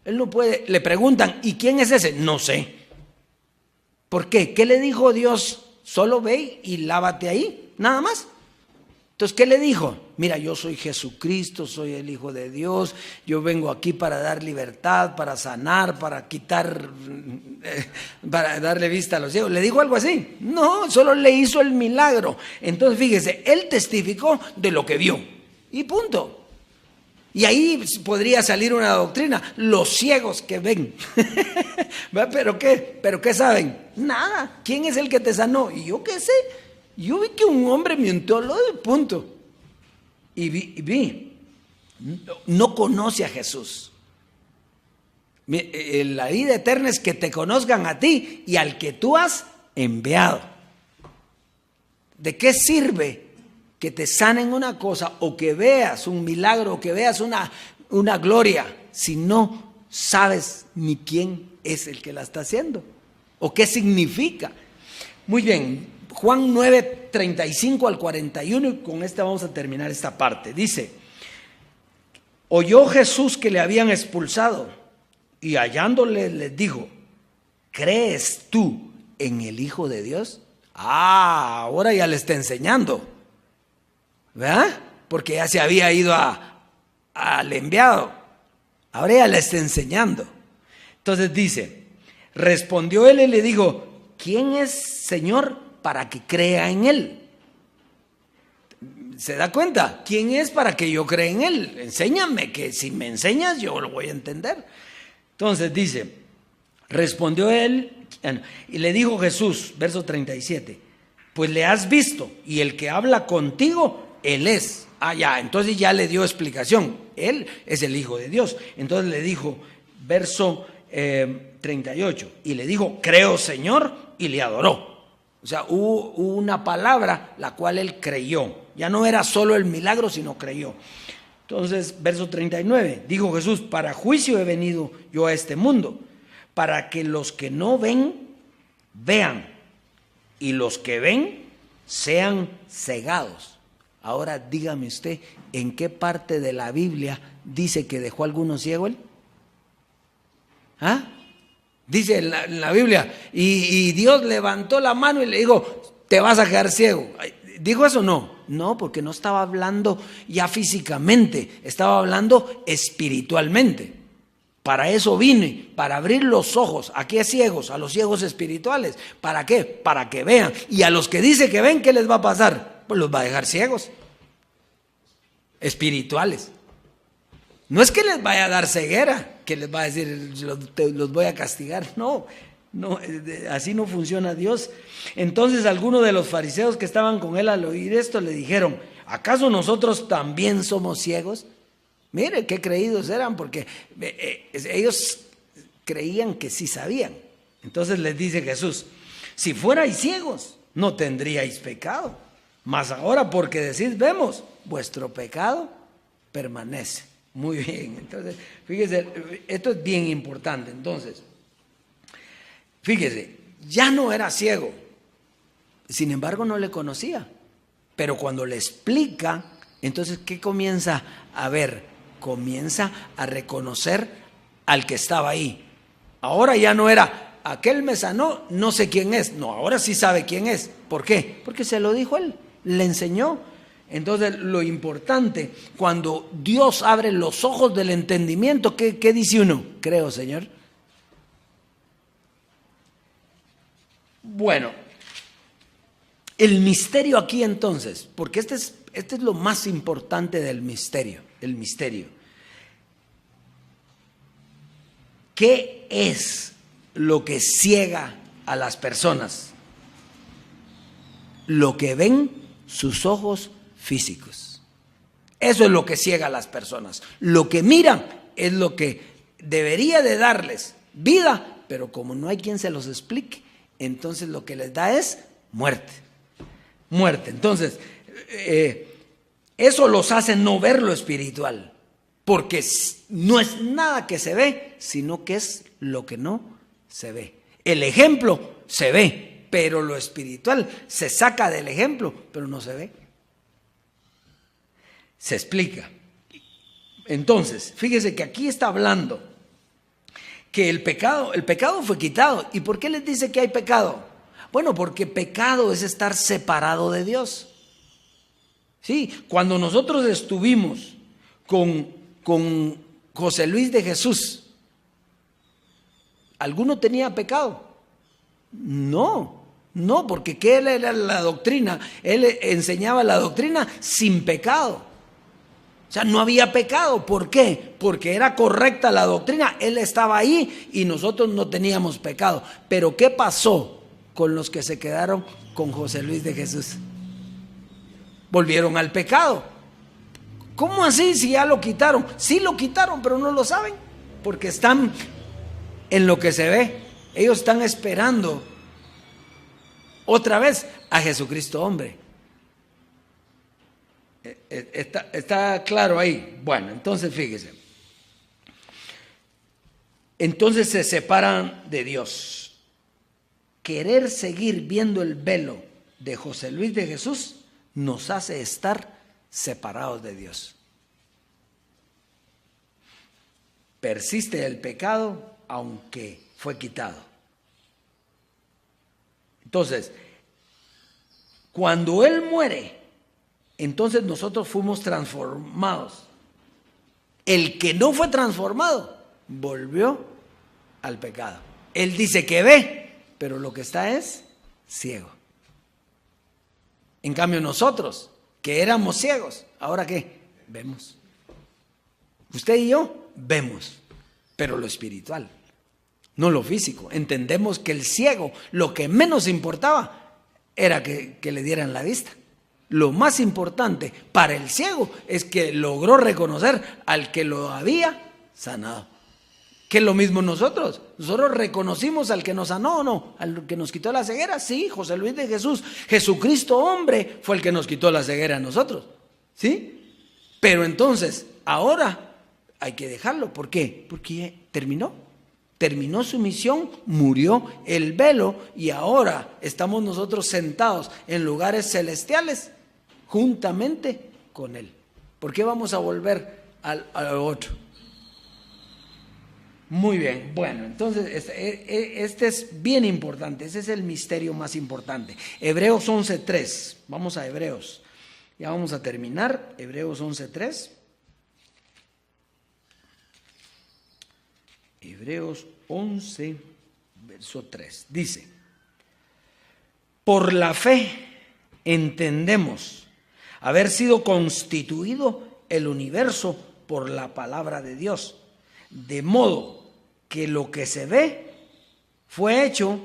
Él no puede, le preguntan: ¿y quién es ese? No sé. ¿Por qué? ¿Qué le dijo Dios? Solo ve y lávate ahí, nada más. Entonces, ¿qué le dijo? Mira, yo soy Jesucristo, soy el Hijo de Dios, yo vengo aquí para dar libertad, para sanar, para darle vista a los ciegos. ¿Le dijo algo así? No, solo le hizo el milagro. Entonces, fíjese, él testificó de lo que vio y punto. Y ahí podría salir una doctrina: los ciegos que ven. ¿Pero qué saben? Nada. ¿Quién es el que te sanó? ¿Y yo qué sé? Yo vi que un hombre me untó lo de punto. Y vi. No conoce a Jesús. La vida eterna es que te conozcan a ti y al que tú has enviado. ¿De qué sirve que te sanen una cosa o que veas un milagro o que veas una gloria si no sabes ni quién es el que la está haciendo o qué significa? Muy bien. Juan 9, 35 al 41, y con esta vamos a terminar esta parte. Dice: oyó Jesús que le habían expulsado y hallándole les dijo: ¿crees tú en el Hijo de Dios? Ahora ya le está enseñando, ¿verdad? Porque ya se había ido al enviado, ahora ya le está enseñando. Entonces dice: respondió él y le dijo: ¿quién es, Señor, para que crea en él? ¿Se da cuenta? ¿Quién es para que yo crea en él? Enséñame, que si me enseñas yo lo voy a entender. Entonces dice: respondió él y le dijo Jesús, verso 37, pues le has visto y el que habla contigo, él es. Ya, entonces ya le dio explicación. Él es el Hijo de Dios. Entonces le dijo, verso 38, y le dijo: creo, Señor, y le adoró. O sea, hubo una palabra la cual él creyó. Ya no era solo el milagro, sino creyó. Entonces, verso 39, dijo Jesús: para juicio he venido yo a este mundo, para que los que no ven, vean, y los que ven, sean cegados. Ahora dígame usted, ¿en qué parte de la Biblia dice que dejó a algunos ciegos él? ¿Ah? Dice en la Biblia, y Dios levantó la mano y le dijo, te vas a quedar ciego. ¿Dijo eso? No, porque no estaba hablando ya físicamente, estaba hablando espiritualmente. Para eso vine, para abrir los ojos. ¿A qué ciegos? A los ciegos espirituales. ¿Para qué? Para que vean. Y a los que dice que ven, ¿qué les va a pasar? Pues los va a dejar ciegos espirituales. No es que les vaya a dar ceguera, que les va a decir, los voy a castigar. No, así no funciona Dios. Entonces algunos de los fariseos que estaban con él al oír esto le dijeron, ¿acaso nosotros también somos ciegos? Mire qué creídos eran, porque ellos creían que sí sabían. Entonces les dice Jesús, si fuerais ciegos, no tendríais pecado. Mas ahora porque decís vemos, vuestro pecado permanece. Muy bien, entonces fíjese, esto es bien importante. Entonces, fíjese, ya no era ciego, sin embargo no le conocía, pero cuando le explica, entonces ¿qué comienza a ver? Comienza a reconocer al que estaba ahí. Ahora ya no era, aquel me sanó, no sé quién es. No, ahora sí sabe quién es. ¿Por qué? Porque se lo dijo él, le enseñó. Entonces lo importante, cuando Dios abre los ojos del entendimiento, ¿qué dice uno? Creo, Señor. Bueno, el misterio aquí entonces, porque este es lo más importante del misterio, el misterio. ¿Qué es lo que ciega a las personas? Lo que ven sus ojos físicos. Eso es lo que ciega a las personas. Lo que miran es lo que debería de darles vida, pero como no hay quien se los explique, entonces lo que les da es muerte. Muerte. Entonces, eso los hace no ver lo espiritual, porque no es nada que se ve, sino que es lo que no se ve. El ejemplo se ve, pero lo espiritual se saca del ejemplo, pero no se ve. Se explica. Entonces, fíjese que aquí está hablando que el pecado fue quitado. ¿Y por qué les dice que hay pecado? Bueno, porque pecado es estar separado de Dios. Sí, cuando nosotros estuvimos con José Luis de Jesús, ¿alguno tenía pecado? No, porque ¿qué era la doctrina? Él enseñaba la doctrina sin pecado. O sea, no había pecado. ¿Por qué? Porque era correcta la doctrina. Él estaba ahí y nosotros no teníamos pecado. Pero ¿qué pasó con los que se quedaron con José Luis de Jesús? Volvieron al pecado. ¿Cómo así si ya lo quitaron? Sí lo quitaron, pero no lo saben, porque están en lo que se ve. Ellos están esperando otra vez a Jesucristo hombre. ¿Está claro ahí? Bueno, entonces fíjese. Entonces se separan de Dios. Querer seguir viendo el velo de José Luis de Jesús nos hace estar separados de Dios. Persiste el pecado aunque fue quitado. Entonces, cuando Él muere, entonces nosotros fuimos transformados. El que no fue transformado volvió al pecado. Él dice que ve, pero lo que está es ciego. En cambio nosotros, que éramos ciegos, ¿ahora qué? Vemos. Usted y yo vemos, pero lo espiritual, no lo físico. Entendemos que el ciego, lo que menos importaba era que le dieran la vista. Lo más importante para el ciego es que logró reconocer al que lo había sanado. Que es lo mismo nosotros. Nosotros reconocimos al que nos sanó, ¿o no? Al que nos quitó la ceguera, sí, José Luis de Jesús. Jesucristo hombre fue el que nos quitó la ceguera a nosotros, ¿sí? Pero entonces, ahora hay que dejarlo. ¿Por qué? Porque terminó. terminó su misión, murió el velo y ahora estamos nosotros sentados en lugares celestiales juntamente con Él. ¿Por qué vamos a volver al otro? Muy bien, bueno, entonces este es bien importante, ese es el misterio más importante. Hebreos 11:3, vamos a Hebreos, ya vamos a terminar, Hebreos 11:3. Hebreos 11, verso 3, dice: por la fe entendemos haber sido constituido el universo por la palabra de Dios, de modo que lo que se ve fue hecho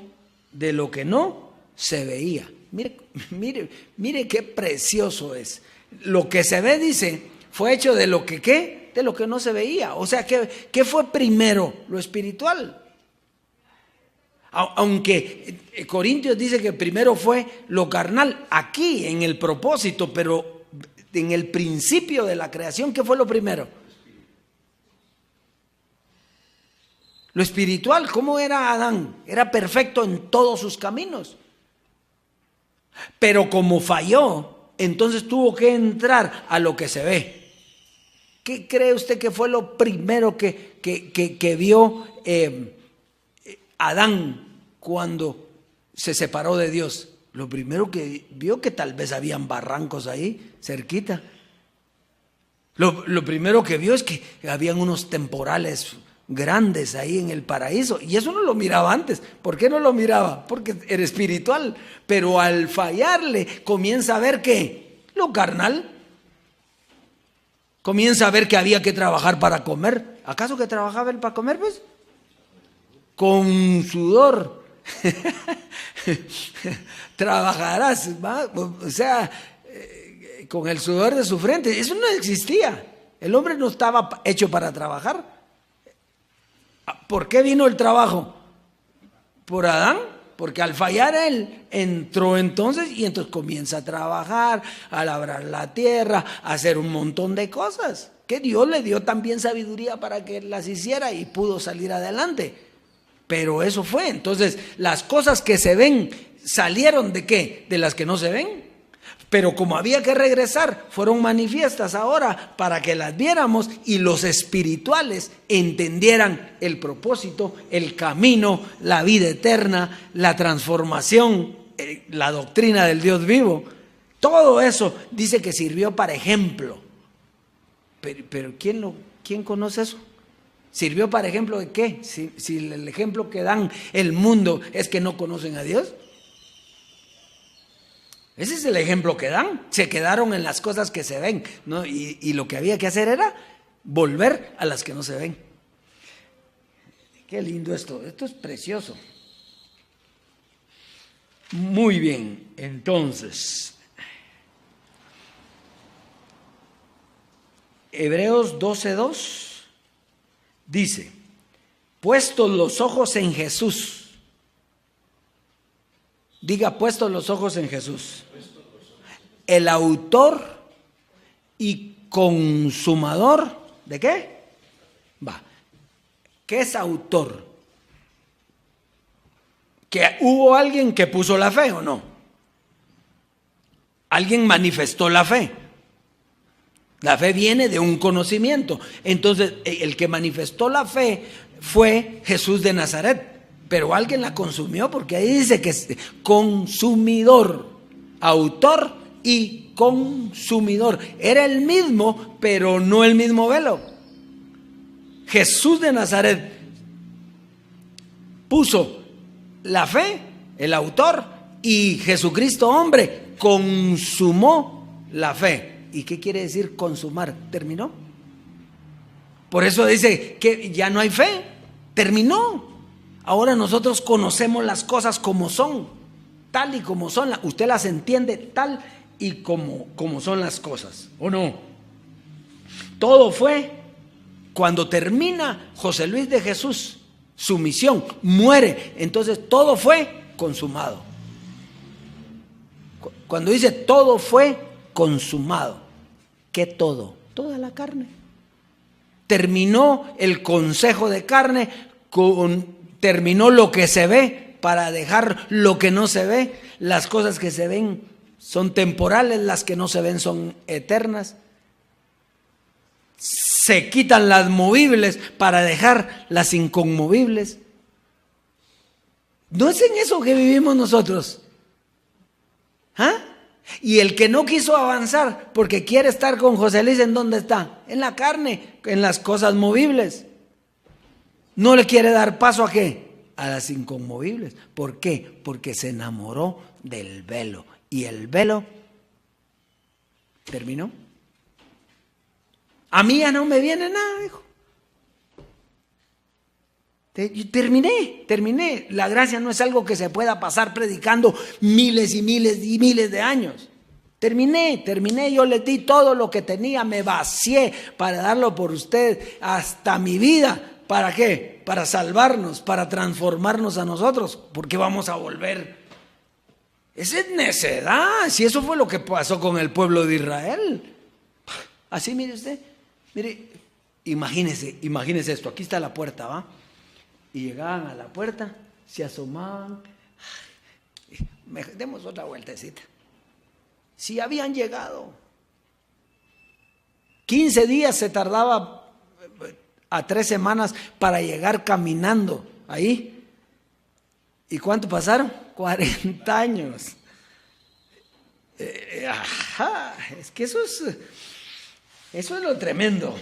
de lo que no se veía. Mire qué precioso es. Lo que se ve, dice, fue hecho de lo que ¿qué? De lo que no se veía. O sea, ¿qué fue primero? Lo espiritual. Aunque Corintios dice que primero fue lo carnal, aquí en el propósito, pero en el principio de la creación, ¿qué fue lo primero? Lo espiritual. ¿Cómo era Adán? Era perfecto en todos sus caminos. Pero como falló, entonces tuvo que entrar a lo que se ve. ¿Qué cree usted que fue lo primero que vio Adán cuando se separó de Dios? Lo primero que vio, que tal vez habían barrancos ahí cerquita. Lo primero que vio es que habían unos temporales grandes ahí en el paraíso, y eso no lo miraba antes. ¿Por qué no lo miraba? Porque era espiritual, pero al fallarle comienza a ver que lo carnal, comienza a ver que había que trabajar para comer. ¿Acaso que trabajaba él para comer? Pues con sudor trabajarás, ¿va? O sea, con el sudor de su frente. Eso no existía. El hombre no estaba hecho para trabajar. ¿Por qué vino el trabajo? Por Adán, porque al fallar él entró entonces y entonces comienza a trabajar, a labrar la tierra, a hacer un montón de cosas que Dios le dio también sabiduría para que las hiciera y pudo salir adelante. Pero eso fue. Entonces, las cosas que se ven salieron ¿de qué? De las que no se ven. Pero como había que regresar, fueron manifiestas ahora para que las viéramos y los espirituales entendieran el propósito, el camino, la vida eterna, la transformación, la doctrina del Dios vivo. Todo eso dice que sirvió para ejemplo. Pero ¿quién conoce eso? ¿Sirvió para ejemplo de qué? Si el ejemplo que dan el mundo es que no conocen a Dios. Ese es el ejemplo que dan. Se quedaron en las cosas que se ven, ¿no? Y lo que había que hacer era volver a las que no se ven. Qué lindo esto es precioso. Muy bien, entonces, Hebreos 12:2 dice: puestos los ojos en Jesús. Diga, puestos los ojos en Jesús, el autor y consumador ¿de qué? ¿Qué es autor? ¿Que hubo alguien que puso la fe o no? Alguien manifestó la fe. La fe viene de un conocimiento. Entonces, el que manifestó la fe fue Jesús de Nazaret. Pero alguien la consumió, porque ahí dice que es consumidor, autor y consumidor. Era el mismo, pero no el mismo velo. Jesús de Nazaret puso la fe, el autor, y Jesucristo hombre consumó la fe. ¿Y qué quiere decir consumar? ¿Terminó? Por eso dice que ya no hay fe. Terminó. Ahora nosotros conocemos las cosas como son, tal y como son. Usted las entiende tal y como son las cosas, ¿o no? Todo fue cuando termina José Luis de Jesús su misión, muere. Entonces todo fue consumado. Cuando dice todo fue consumado, ¿qué todo? Toda la carne. Terminó el consejo de carne terminó lo que se ve para dejar lo que no se ve. Las cosas que se ven son temporales, las que no se ven son eternas. Se quitan las movibles para dejar las inconmovibles. ¿No es en eso que vivimos nosotros? ¿Ah? Y el que no quiso avanzar porque quiere estar con José Luis, ¿en dónde está? En la carne, en las cosas movibles. No le quiere dar paso ¿a qué? A las inconmovibles. ¿Por qué? Porque se enamoró del velo. Y el velo terminó. A mí ya no me viene nada, dijo. Terminé. La gracia no es algo que se pueda pasar predicando miles y miles y miles de años. Terminé, yo le di todo lo que tenía, me vacié para darlo por usted hasta mi vida. ¿Para qué? Para salvarnos, para transformarnos a nosotros, porque vamos a volver. Esa es necedad, si eso fue lo que pasó con el pueblo de Israel. Así, mire usted, mire, imagínese esto, aquí está la puerta, ¿va? Y llegaban a la puerta, se asomaban, demos otra vueltecita. Si habían llegado, 15 días se tardaba a 3 semanas para llegar caminando ahí. ¿Y cuánto pasaron? 40 años. Es que eso es lo tremendo.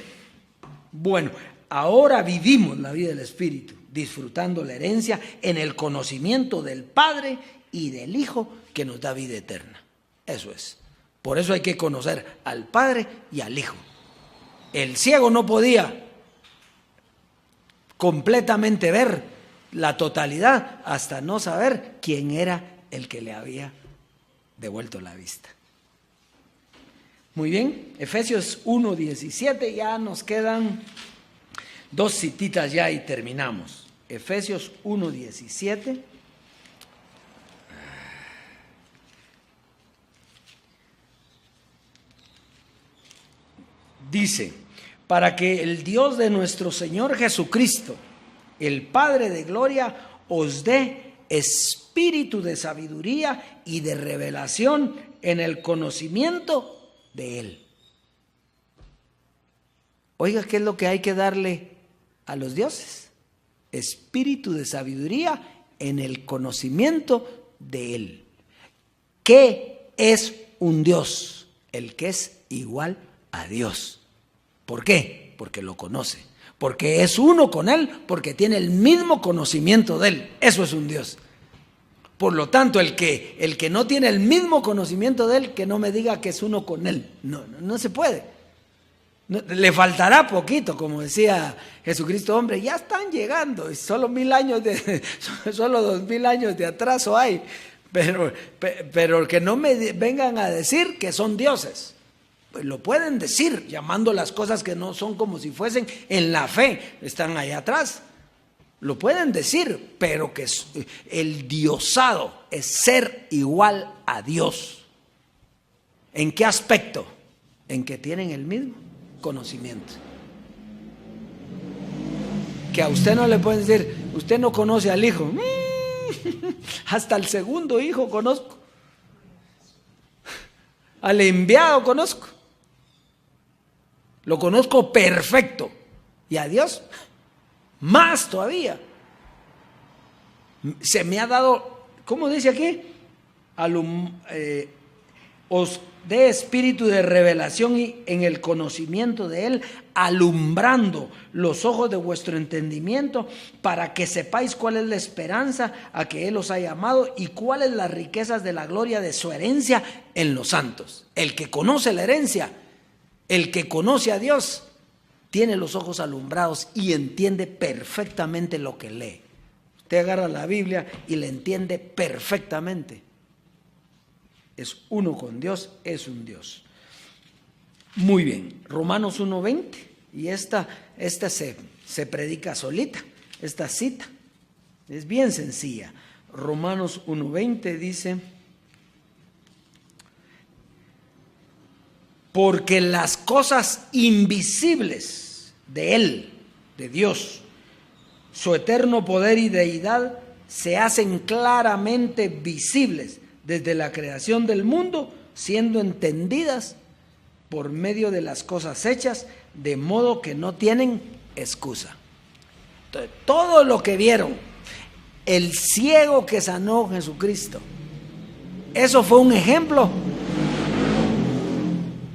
Bueno, ahora vivimos la vida del Espíritu, disfrutando la herencia en el conocimiento del Padre y del Hijo que nos da vida eterna. Eso es. Por eso hay que conocer al Padre y al Hijo. El ciego no podía completamente ver la totalidad hasta no saber quién era el que le había devuelto la vista. Muy bien, Efesios 1:17, ya nos quedan 2 cititas ya y terminamos. Efesios 1:17. Dice, para que el Dios de nuestro Señor Jesucristo, el Padre de gloria, os dé espíritu de sabiduría y de revelación en el conocimiento de Él. Oiga, ¿qué es lo que hay que darle a los dioses? Espíritu de sabiduría en el conocimiento de Él. ¿Qué es un Dios? El que es igual a Dios. ¿Por qué? Porque lo conoce. Porque es uno con Él, porque tiene el mismo conocimiento de Él. Eso es un Dios. Por lo tanto, el que no tiene el mismo conocimiento de Él, que no me diga que es uno con Él. No se puede. No, le faltará poquito, como decía Jesucristo, hombre, ya están llegando, y solo 2000 años de atraso hay. Pero que no me vengan a decir que son dioses. Pues lo pueden decir, llamando las cosas que no son como si fuesen en la fe, están allá atrás. Lo pueden decir, pero que el diosado es ser igual a Dios. ¿En qué aspecto? En que tienen el mismo conocimiento. Que a usted no le pueden decir, usted no conoce al hijo. Hasta el segundo hijo conozco. Al enviado conozco. Lo conozco perfecto. Y a Dios, más todavía. Se me ha dado, ¿cómo dice aquí? Os dé espíritu de revelación y en el conocimiento de Él, alumbrando los ojos de vuestro entendimiento, para que sepáis cuál es la esperanza a que Él os ha llamado y cuáles las riquezas de la gloria de su herencia en los santos. El que conoce la herencia, el que conoce a Dios, tiene los ojos alumbrados y entiende perfectamente lo que lee. Usted agarra la Biblia y la entiende perfectamente. Es uno con Dios, es un Dios. Muy bien, Romanos 1:20, y esta se predica solita, esta cita, es bien sencilla. Romanos 1:20 dice, porque las cosas invisibles de Él, de Dios, su eterno poder y deidad se hacen claramente visibles desde la creación del mundo, siendo entendidas por medio de las cosas hechas, de modo que no tienen excusa. Entonces, todo lo que vieron, el ciego que sanó Jesucristo, eso fue un ejemplo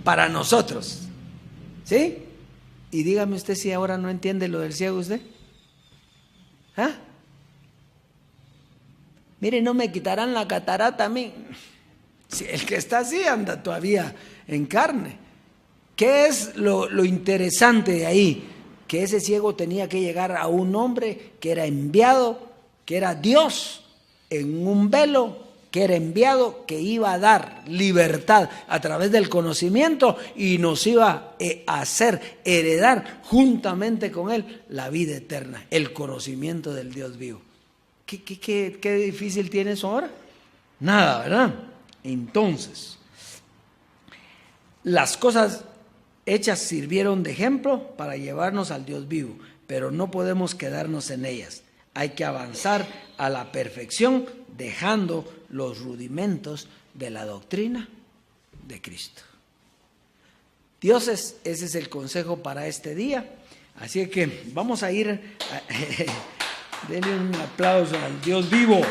para nosotros, ¿sí? Y dígame usted si ahora no entiende lo del ciego usted. ¿Ah? Mire, no me quitarán la catarata a mí. Si el que está así anda todavía en carne. ¿Qué es lo interesante de ahí? Que ese ciego tenía que llegar a un hombre que era enviado, que era Dios, en un velo, que era enviado, que iba a dar libertad a través del conocimiento y nos iba a hacer heredar juntamente con él la vida eterna, el conocimiento del Dios vivo. ¿Qué difícil tiene eso ahora? Nada, ¿verdad? Entonces, las cosas hechas sirvieron de ejemplo para llevarnos al Dios vivo, pero no podemos quedarnos en ellas. Hay que avanzar a la perfección dejando los rudimentos de la doctrina de Cristo. Dioses, ese es el consejo para este día. Así que vamos a ir, denle un aplauso al Dios vivo.